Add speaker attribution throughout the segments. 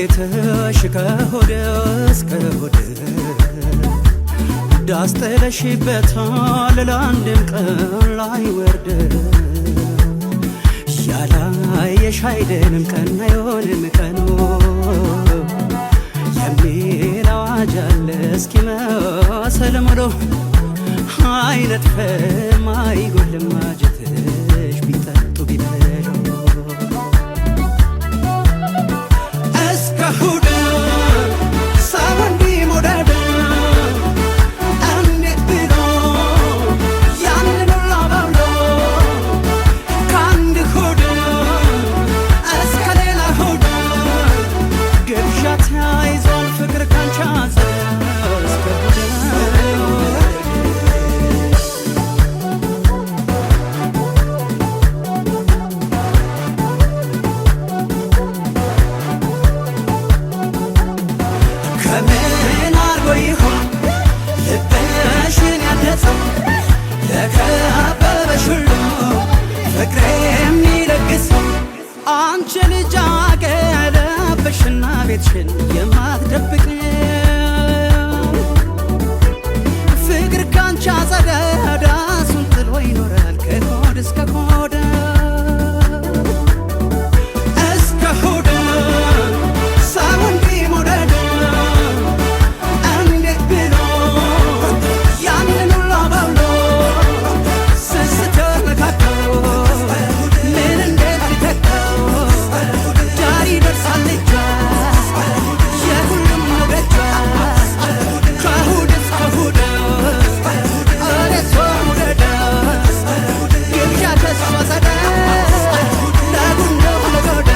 Speaker 1: ቤትሽ ከሆድ እስከ ሆድ ዳስጥለሽበታል ለአንድም ቀን ላይ ወርድ ያላየሽ አይደለም ቀን አይሆንም ቀኑ የሚል አዋጅ አለ እስኪመስል ሙሉ አይነጥፍም አይጎልም ማጀትሽ ቢጠጡ ቢበሉ እስከ እሑድ ሰው እንዲህ መውደድ እንዴት ብሎ ያንን ሁሉ አባብሎ ከአንድ እሑድ እስከ ሌላ እሑድ ግብዣ ተያይዟል ፍቅር ካንቺ አንፃር እስከ እሑድ ከምን አርጎ ይሆን ልብሽን ያነጸው ለከበበሽ ሁሉ ፍቅሬ የሚለግሰው አንቺ ልጅ አገለብሽና ቤትሽን የማትደብቅ ፍቅር ካንቺ አጸደ ዳሱን ጥሎ ይኖራል ከሆድ እስከ ሆድ እስከ እሑድ ሰው እንዲህ መውደድ እንዴት ብሎ ያንን ሁሉ አባብሎ ስስት ተነካከው ምን እንዴት ሊተካው ዳር ይደርሳል እጇ የሁሉም መውደጃ ከእሑድ እስከ እሑድ እኔስ መውደድ ግብዣ ከእሷ ዘደ ለጉንዶ ለጎደ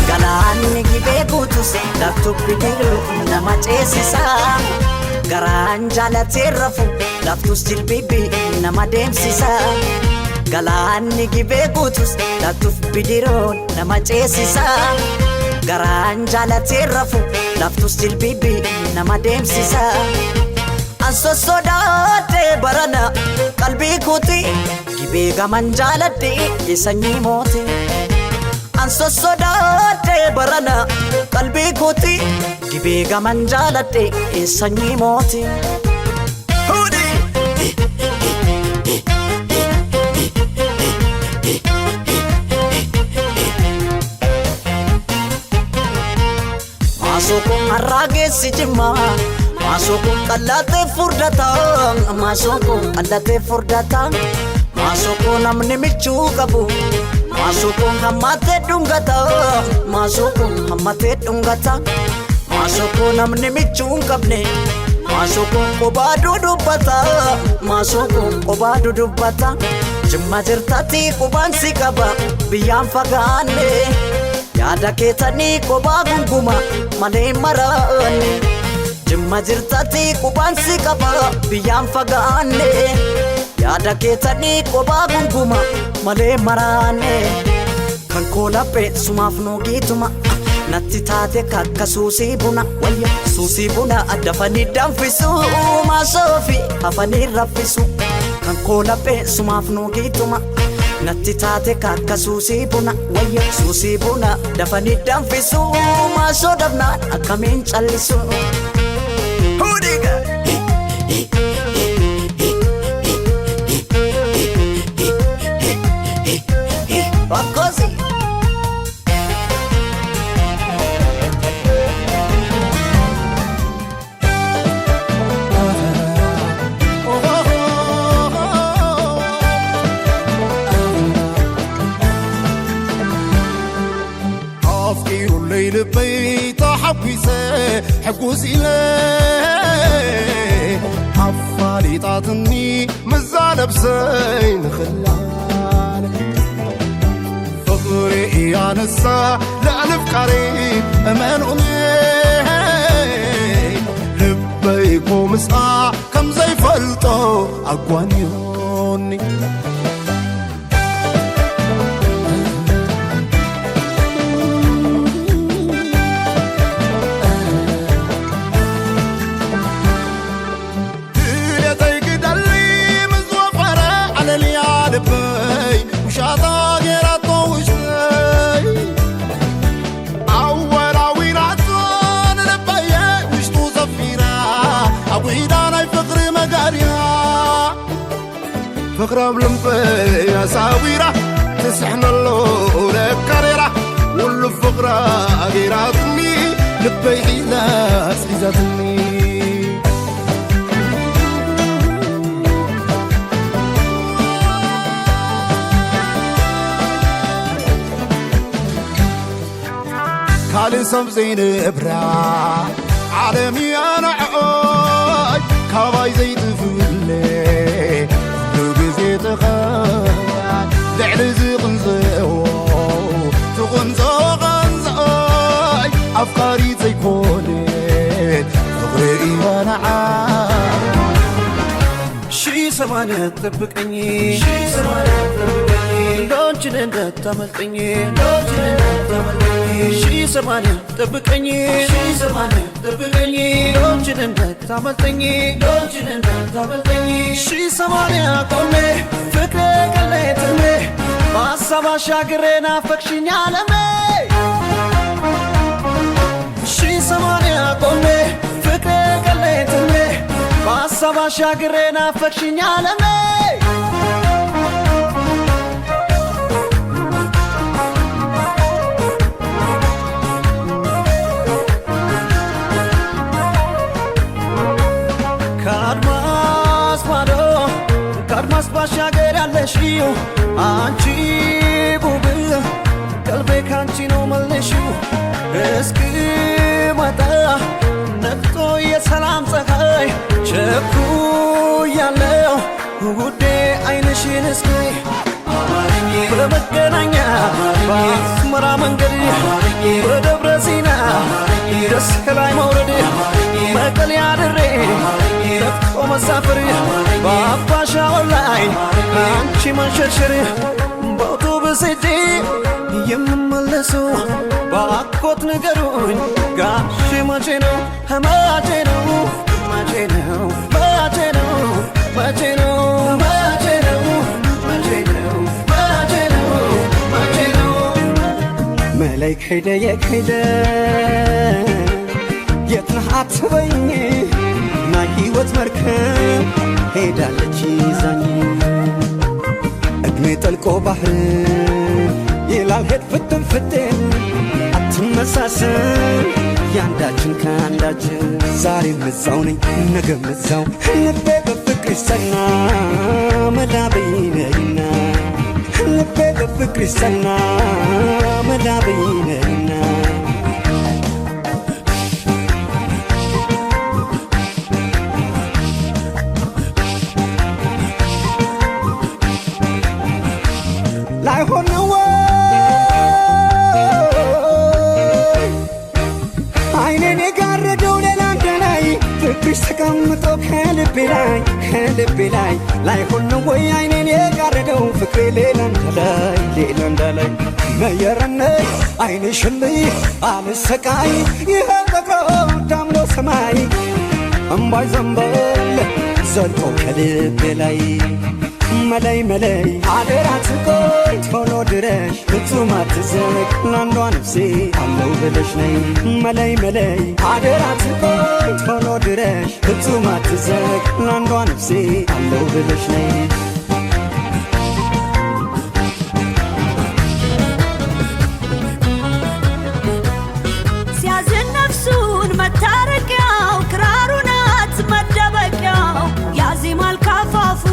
Speaker 2: Galaanni gibee guutus laftutti jiru nama ceesisa garaan jaalatee rafu laftus jilbibi nama deemsisa Galaanni gibee guutus laftutti jiru nama ceesisa garaan jaalatee rafu laftus jilbibi nama deemsisa Anso sodaate barana qalbii kooti gibee gaman jaaladhe sanyii mooti Anso sodaate barana qalbii kooti gibee gaman jaaladhe sanyii mooti Maasokon harraageessi jimma Maasokon qallatee furdata Maasokon qallatee furdata Maasokon namni michuu qabu Maasokon hammatee dhungata Maasokon hammatee dhungata Maasokon namni michuu hin qabne Maasokon kophaa dudubbata Maasokon kophaa dudubbata Jimma jirtatti qubaan si qaba biyyaan fagaanne Yaada keetanii kophaa gunguma malee maraanne Jimma jirtatti qubaan si qaba biyyaan fagaanne Yaada keetanii kophaa gunguma malee maraanne Kan koolaphee sumaaf nuugituma natti taate kakka suusii buna wayya suusii buna dafanii danfisu maasoofi hafanii raffisu Kan koolaphee sumaaf nuugituma natti taate kakka suusii buna wayya suusii buna dafanii danfisu maasoo dhabnaan akkamiin callisu Hudiga Bakkosi
Speaker 3: لبيت حبيسه حقوس إليه حفالي طاطني مزالب سين خلال فقري يا نسا لألف قريب أمان لبيكو مسعى كم زي فلطو أقوانيوني فخرة بلمبي يا ساويرة تسحن اللو لكاريرة واللو فخرة غيراتني لبي إلاس إزاتني كالي سمزين إبرا عالمي أنا عاي كاواي زيت فولي لوغي زيت غاي لعلي زي غنزيو تغنزو غنزاي أفكاري زي كولي فغري أنا عاي شي سمانة تبقني شي سمانة تبقني لونجن انت تملقني لونجن انت تملقني شي سمانة تبقني شي سمانة تبقني لونجن انت تملقني لونجن انت تملقني شي سمانة قومي فكرك اللي ترمي باسبا شاقرينا فكشيني عالمي شي سمانة قومي فكرك اللي ترمي باسبا شاقرينا فكشيني عالمي كارماس باشاقر علشيو አንቺ ቡብ ቀልቤ ካንቺ ነው መልሽው እስኪመጣ ነቅቶ የሰላም ፀሐይ ቸኩያለሁ ውዴ አይንሽን እስኪ በመገናኛ በአስመራ መንገድ በደብረ ሲና ደስ ላይ መውረድ መቀሌ አድሬ ለፍቶ መሳፈር በአባሻው ላይ አንቺ መንሸርሸር በአውቶቡስ ሄጄ የምመለሰው ባኮት ንገሩኝ ጋሼ መቼ ነው መቼ ነው መቼ ነው መቼ ነው መቼ ነው መቼ ነው መቼ ነው መቼ ነው መቼ ነው መላይክ ሄደ የሄደ የት ነህ አትበኝ ና ሕይወት መርከብ ሄዳለች ይዛኝ እድሜ ጠልቆ ባህር ይላል ሄድ ፍትን ፍትን አትመሳሰል ያንዳችን ከአንዳችን ዛሬም እዛው ነኝ ነገም እዛው ልቤ በፍቅርሽ ጸና መላበይ ነይና ልቤ በፍቅርሽ ጸና መላበይ ነይና ላይሆን ነው አይኔን የጋረደው ሌላ እንደላይ ፍቅርሽ ተቀምጦ ከልቤ ላይ ላይሆን ነው ወይ አይኔን የጋረደው ፍቅሬ ሌላ እንደላይ መየረነይ አይንሽን ልይ አልሰቃይ ይኸው ተክሮ ዳምሎ ሰማይ እምባይ ዘንበል ዘልቆ ከልቤ ላይ መለይ መለይ አደራ ትቆይ ቶሎ ድረሽ ፍጹም አትዘግ ለአንዷ ነፍሴ አለው ብለሽ ነይ መለይ መለይ አደራ ትቆይ ቶሎ ድረሽ ፍጹም አትዘግ ለአንዷ ነፍሴ አለው ብለሽ ነይ
Speaker 4: ሲያዝን ነፍሱን መታረቂያው ክራሩ ናት መደበቂያው ያዜማል ካፋፉ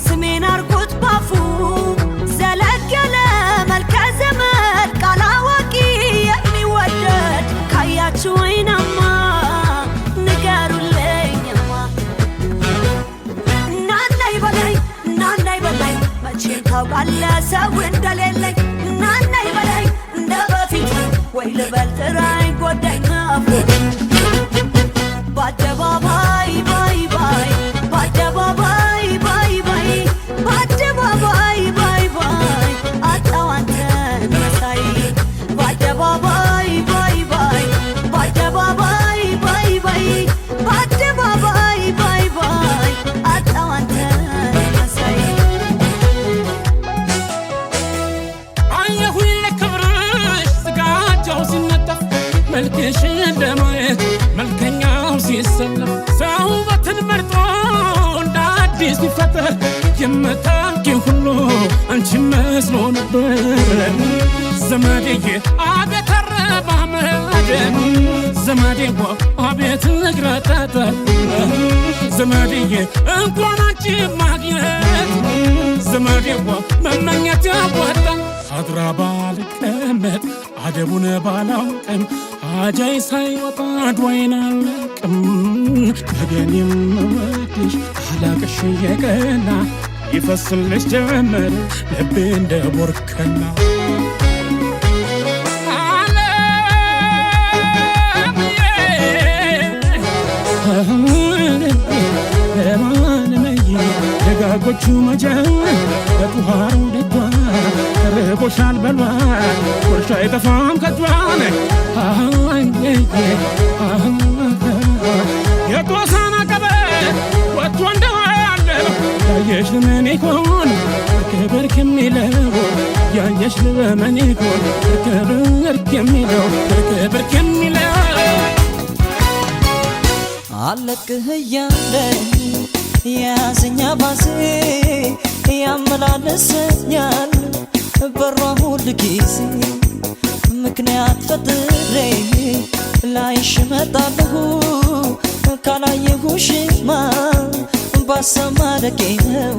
Speaker 4: ስሜን አርጎት ባፉ ዘለግ ያለ መልከ ዘመድ ቃል አዋቂ የሚወደድ ካያችሁ ወይናማ ንገሩልኝማ እናናይ በላይ መቼም ታውቃለህ ሰው እንደሌለኝ እናናይ በላይ እንደ በፊት ወይ ልበል ጥራኝ ጎዳኝ ናፍቆት በአደባባይ ባይ ባይ በአደባባይ ባይ ባይ በአደባባይ ባይ ባይ አጣው አንተን መሳይ በአደባባይ ባይ ባይ በአደባባይ ባይ ባይ በአደባባይ ባይ ባይ አጣው አንተን መሳይ
Speaker 5: አየሁኝ ለክብርሽ ስጋጃው ሲነጠፍ መልክሽ እንደማየት መልከኛው ሲሰለፍ ሰው ውበትን መርጦ እንደ አዲስ ሲፈጠር የምታውቂው ሁሉ አንቺ መስሎ ነበር ዘመዴዬ አቤት አረማመድ ዘመዴዋ አቤት ንግረጠጠ ዘመዴዬ እንኳን አንቺ ማግኘት ዘመዴዋ መመኘት ያወጣ አድራ ባልቀመጥ አደቡን ባላውቅም አጃይ ሳይወጣ አድዋይን አለቅም ነገን የምወድሽ አላቅሽ የቀና ይፈስልሽ ጀመር ልቤ እንደ ቦርከና ደጋጎቹ መጀን በጡሃሩ ደቷ ርቦሻል በሏል ቁርሻ አይጠፋም ከጇን የጦሳና ቀበት ወጥቶ እንደዋለ ያየሽ ለምን ይሆን ክብር ከሚለው ያየሽ ለምን ይሆን ክብር ከሚለው ክብር ከሚለው
Speaker 6: አለቅህ እያለኝ ያዘኛ ባሴ ያመላለሰኛል በሯ ሁል ጊዜ ምክንያት ፈጥሬ ላይሽ እመጣለሁ ካላየሁሽማ ባሰማረቄ ነው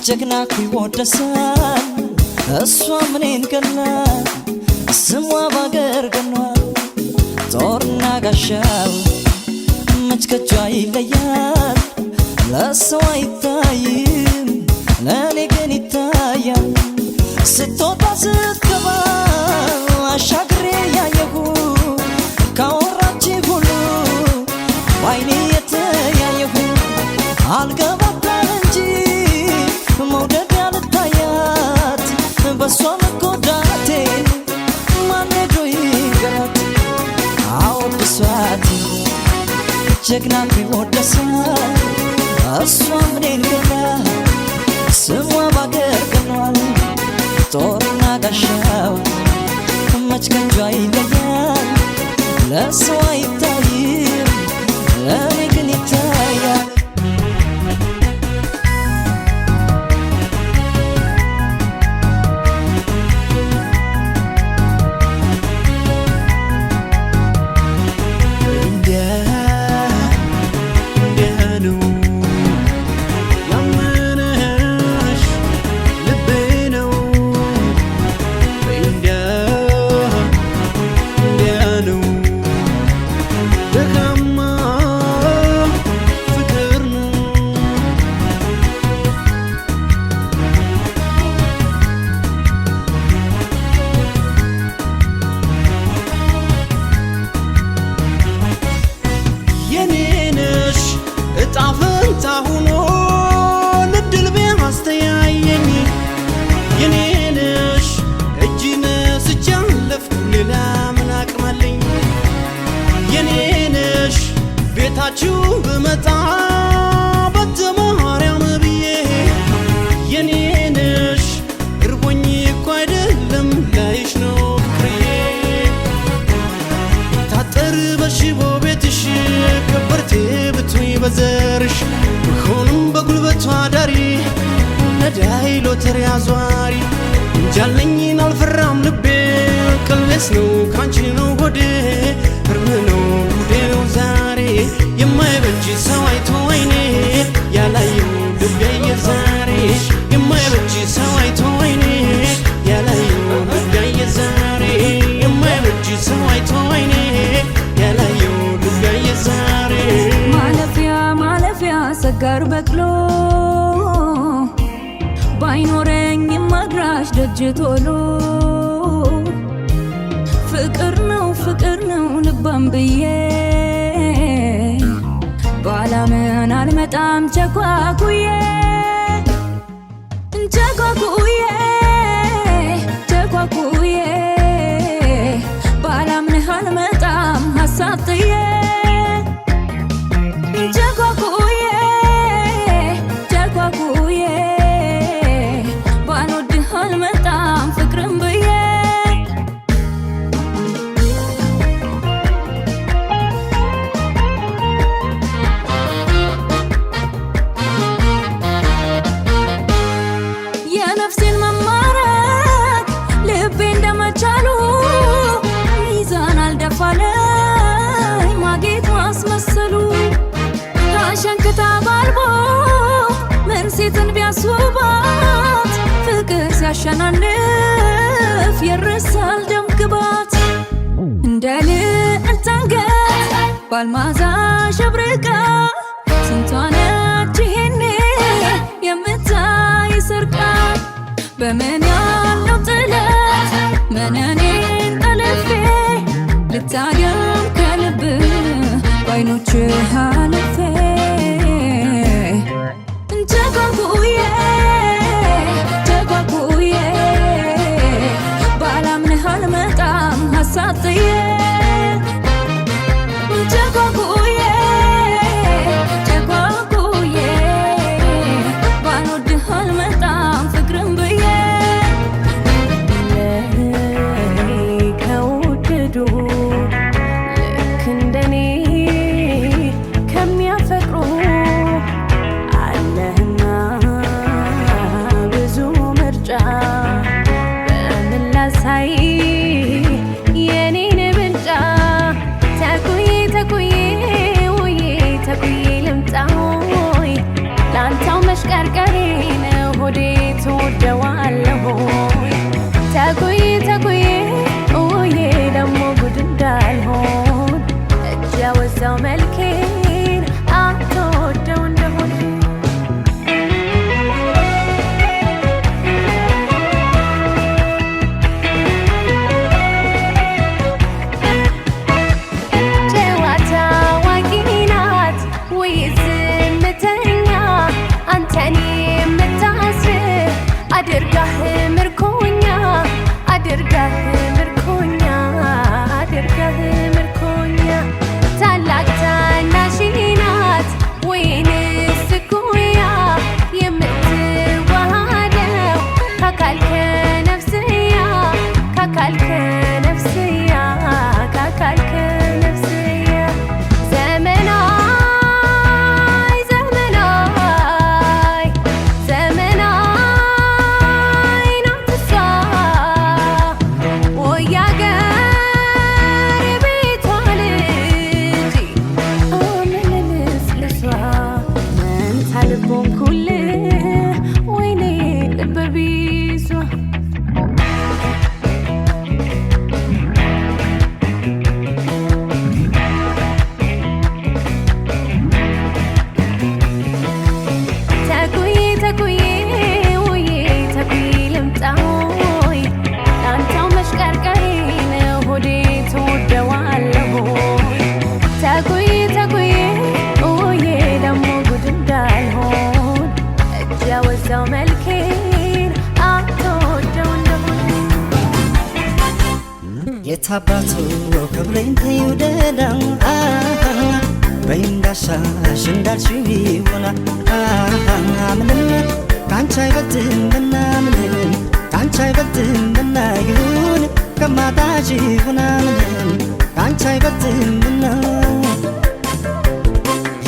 Speaker 6: ጀግና ይወደሳል እሷ ምኔን ገላ ስሟ ባገር ገኗል ጦርና ጋሻው መች ከጇ ይለያል ለሰው አይታይም ለኔ ግን ይታያል ስትወጣ ስትገባ አሻግሬ ያየሁ ካወራች ሁሉ ባይኔ የተያየሁ አልገባ መውደድ ያልታያት በሷ መጎዳቴ ማን ሄዶ ይገራት አወድሷት ጀግና ቢወደሳል እሷ ምኔን ገላ ስሟ ባገር ገኗል ጦርና ጋሻው መች ከጇ ይለያል ለሰው አይታይም ለኔ ግን ይታያል
Speaker 7: ቤታችሁ ብመጣ በተማርያም ብዬ የኔ ነሽ እርቦኝ እኮ አይደለም ላይሽ ነው ፍቅሬ ታጠር በሽቦ ቤትሽ ከበርቴ ብትይ በዘርሽ ብሆንም በጉልበቷ ዳሪ ነዳይ ሎተሪ አዟሪ እንጃለኝን አልፈራም ልቤ ቀለስ ነው ካንቺ ነው ሆዴ እርም ነው ጉዴ ነው ዛሬ የማይበጅ ሰው አይቶ አይኔ ያላየው ልቤ የዛሬ የማይበጅ ሰው አይቶ አይኔ ያላየው ልቤ የዛሬ የማይበጅ ሰው አይቶ አይኔ ያላየው ልቤ የዛሬ
Speaker 4: ማለፊያ ማለፊያ ሰጋር በቅሎ ባይኖረኝም አድራሽ ደጅ ቶሎ ፍቅር ነው ልባም ብዬ ባላምን አልመጣም ቸኳኩዬ ቸኳኩዬ ቸኳኩዬ ባላምንህ አልመጣም ሀሳብ ጥዬ ቸኳኩዬ ቸኳኩዬ ባልወድህ አልመጣም ፍቅርን ብዬ የነፍሴን መማረክ ልቤ እንደመቻሉ ሚዛን አልደፋለኝ ማጌጥ ማስመሰሉ ታሸንክታ ባልቦ ምን ሴትን ቢያስውባት ፍቅር ሲያሸናንፍ ይረሳል ደም ግባት እንደ ልዕልት አንገት ባልማዛ ሸብርቃ ስንቷ ነች ይሄኔ የምታይ ሰርቃ በምን ያለው ጥለት መነኔን ጠልፌ ልታየም ከልብ ባይኖችህ አልፌ ቸኳኩዬ ቸኳኩዬ ባላምንህ አልመጣም ሀሳብ ጥዬ ቸኳኩዬ ቸኳኩዬ ባልወድህ አልመጣም ፍቅርን ብዬ ከወደዱ ልክ እንደኔ ከሚያፈቅሩ አለህና ብዙ ምርጫ በምን ላሳይ የኔን ብልጫ ተኩዬ ተኩዬ ውዬ ተኩዬ ልምጣ ሆይ ላንተው መሽቀርቀሬ ነው ሆዴ ትወደዋለህ ሆይ ተኩዬ ተኩዬ ውዬ ደሞ ጉድ እንዳልሆን እጅ ያወዛው መልኬን አትወደው እንደሆነ ጨዋታ አዋቂ ናት ወይስ ዝምተኛ አንተን የምታስር አድርጋህ ምርኮኛ አድርጋህ ምርኮኛ አድርጋህ ምርኮኛ ታላቅ ታናሽ ናት ወይንስ እኩያ የምትዋሃደው ከአካል ከነፍስያ ከአካል ከነፍስያ ከአካል ከነፍስያ ዘመናይ ዘመናይ ዘመናይ ናት እሷ ወይ አገር ቤቷ ልጅ አመለልስልሷ መንታ ልቦን ኩልህ ወይኔ ልብ ቢሷ ተኩዬ ተኩዬ ውዬ ተኩዬ ልምጣ ሆይ ላንተው መሽቀርቀሬ ነው ሆዴ ትወደዋለህ ሆይ ተኩዬ ተኩዬ ውዬ ደሞ ጉድ እንዳልሆን እጅ ያወዛው መልኬን አትወደው እንደሆነ
Speaker 6: የታባቱ ክብሬን ተይውደዳ በይንዳሻሽ እንዳልሽው ይሆና ምንም ካንቺ አይበልጥምና ምንም ካንቺ አይበልጥምና ይሁን ከማጣሽ ይሁና ምንም ካንቺ አይበልጥምና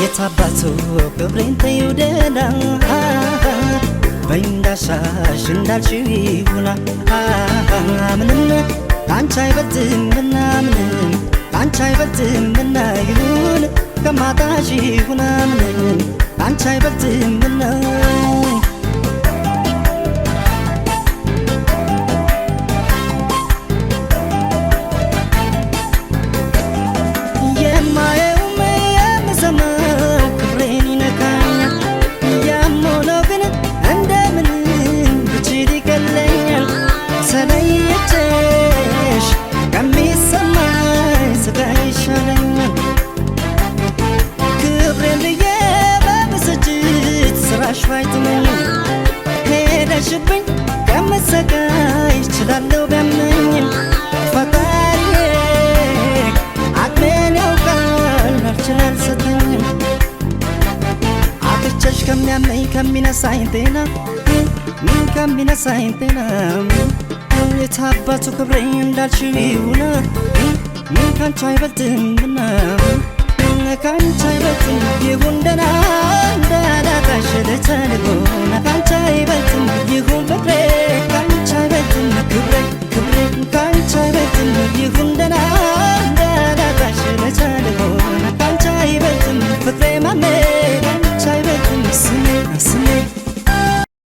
Speaker 6: የታባቱ ክብሬን ተይውደዳ በይንዳሻሽ እንዳልሽው ይሆና ምንም ካንቺ አይበልጥምና ምንም ካንቺ አይበልጥምና ይሁን ከማጣሽ ይሁና ምንም ካንቺ አይበልጥምና የማየውም የምሰማው ክብሬን ይነካኛል ያም ሆኖ ግን እንደምንም ብችል ይቀለኛል ተለይቼሽ ከሚሰማኝ ስጋ ይሻለኛል ክብሬን ከሚያመኝ ከሚነሳኝ ጤና ከሚነሳኝ ጤና የታባቱ ክብሬ እንዳልሽው ይሁና ካንቺ አይበልጥምና ካንቺ አይበልጥም ይሁን ደህና እንዳላጣሽ